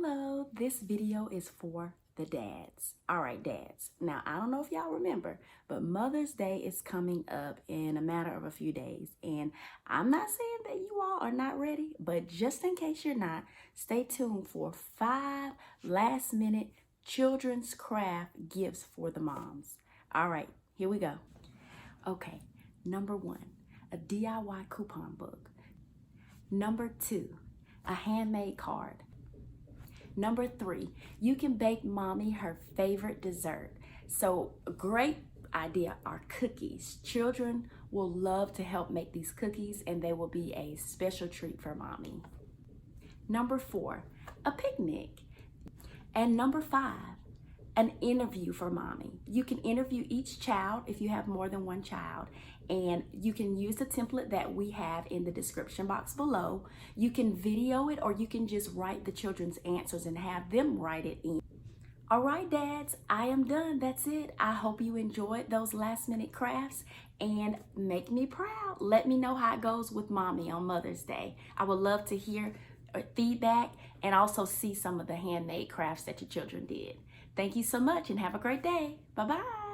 Hello, this video is for the dads. All right, dads. Now, I don't know if y'all remember, but Mother's Day is coming up in a matter of a few days. And I'm not saying that you all are not ready, but just in case you're not, stay tuned for 5 last-minute children's craft gifts for the moms. All right, here we go. Okay, number 1, a DIY coupon book. Number 2, a handmade card. Number 3, you can bake mommy her favorite dessert. So a great idea are cookies. Children will love to help make these cookies and they will be a special treat for mommy. Number 4, a picnic. And number 5, an interview for mommy. You can interview each child if you have more than one child, and you can use the template that we have in the description box below. You can video it or you can just write the children's answers and have them write it in. All right, dads, I am done. That's it. I hope you enjoyed those last minute crafts and make me proud. Let me know how it goes with mommy on Mother's Day. I would love to hear feedback and also see some of the handmade crafts that your children did. Thank you so much and have a great day. Bye-bye.